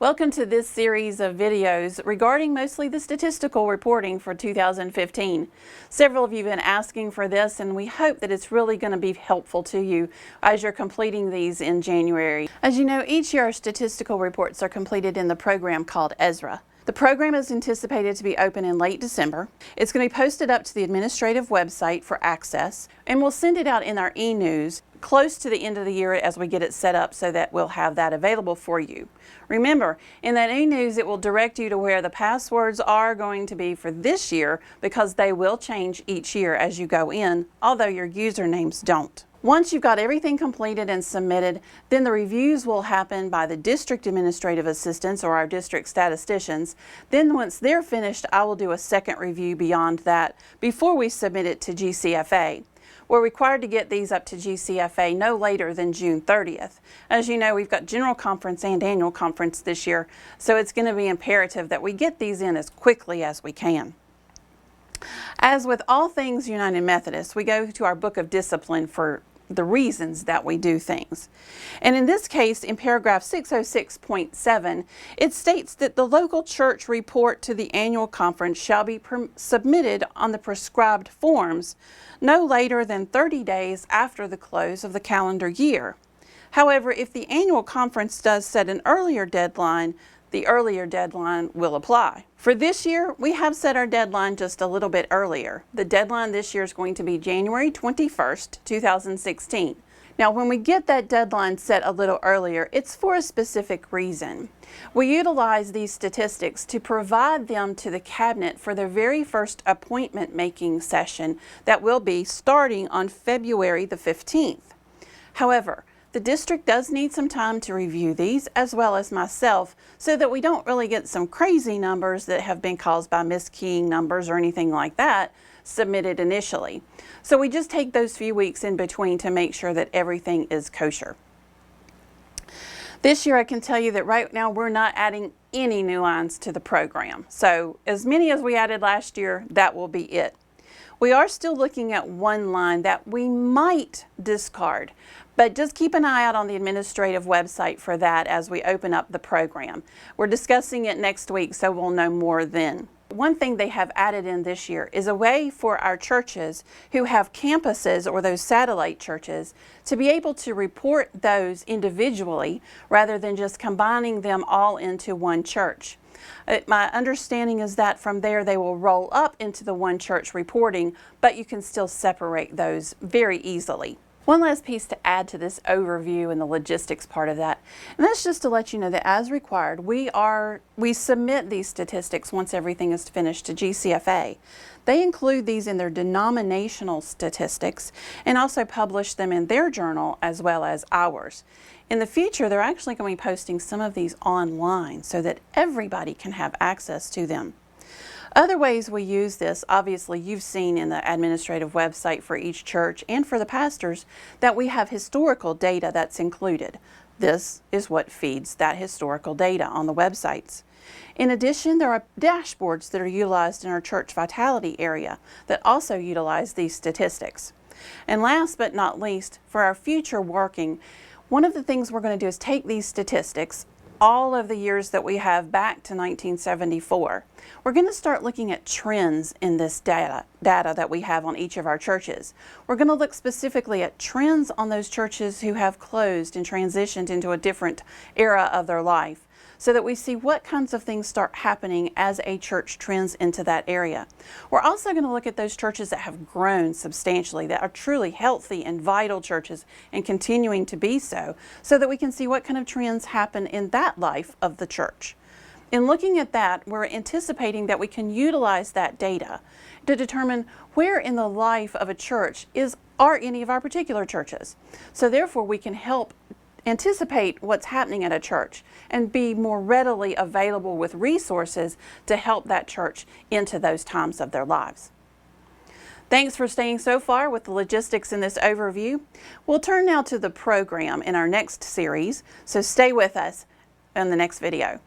Welcome to this series of videos regarding mostly the statistical reporting for 2015. Several of you have been asking for this, and we hope that it's really going to be helpful to you as you're completing these in January. As you know, each year our statistical reports are completed in the program called Ezra. The program is anticipated to be open in late December. It's going to be posted up to the administrative website for access, and we'll send it out in our e-news close to the end of the year as we get it set up so that we'll have that available for you. Remember, in that e-news it will direct you to where the passwords are going to be for this year, because they will change each year as you go in, although your usernames don't. Once you've got everything completed and submitted, then the reviews will happen by the district administrative assistants or our district statisticians. Then once they're finished, I will do a second review beyond that before we submit it to GCFA. We're required to get these up to GCFA no later than June 30th. As you know, we've got general conference and annual conference this year, so it's going to be imperative that we get these in as quickly as we can. As with all things United Methodist, we go to our book of discipline for the reasons that we do things. And in this case, in paragraph 606.7, it states that the local church report to the annual conference shall be submitted on the prescribed forms no later than 30 days after the close of the calendar year. However, if the annual conference does set an earlier deadline, the earlier deadline will apply. For this year, we have set our deadline just a little bit earlier. The deadline this year is going to be January 21st, 2016. Now, when we get that deadline set a little earlier, it's for a specific reason. We utilize these statistics to provide them to the cabinet for their very first appointment making session that will be starting on February the 15th. However, the district does need some time to review these, as well as myself, so that we don't really get some crazy numbers that have been caused by miskeying numbers or anything like that submitted initially. So we just take those few weeks in between to make sure that everything is kosher. This year I can tell you that right now we're not adding any new lines to the program. So as many as we added last year, that will be it. We are still looking at one line that we might discard, but just keep an eye out on the administrative website for that as we open up the program. We're discussing it next week, so we'll know more then. One thing they have added in this year is a way for our churches who have campuses or those satellite churches to be able to report those individually rather than just combining them all into one church. My understanding is that from there they will roll up into the one church reporting, but you can still separate those very easily. One last piece to add to this overview and the logistics part of that, and that's just to let you know that as required, we submit these statistics once everything is finished to GCFA. They include these in their denominational statistics and also publish them in their journal as well as ours. In the future, they're actually going to be posting some of these online so that everybody can have access to them. Other ways we use this, obviously you've seen in the administrative website for each church and for the pastors that we have historical data that's included. This is what feeds that historical data on the websites. In addition, there are dashboards that are utilized in our church vitality area that also utilize these statistics. And last but not least, for our future working, one of the things we're going to do is take these statistics, all of the years that we have back to 1974. We're going to start looking at trends in this data that we have on each of our churches. We're going to look specifically at trends on those churches who have closed and transitioned into a different era of their life, so that we see what kinds of things start happening as a church trends into that area. We're also going to look at those churches that have grown substantially, that are truly healthy and vital churches and continuing to be so that we can see what kind of trends happen in that life of the church. In looking at that, we're anticipating that we can utilize that data to determine where in the life of a church are any of our particular churches. So therefore we can help anticipate what's happening at a church and be more readily available with resources to help that church into those times of their lives. Thanks for staying so far with the logistics in this overview. We'll turn now to the program in our next series, so stay with us in the next video.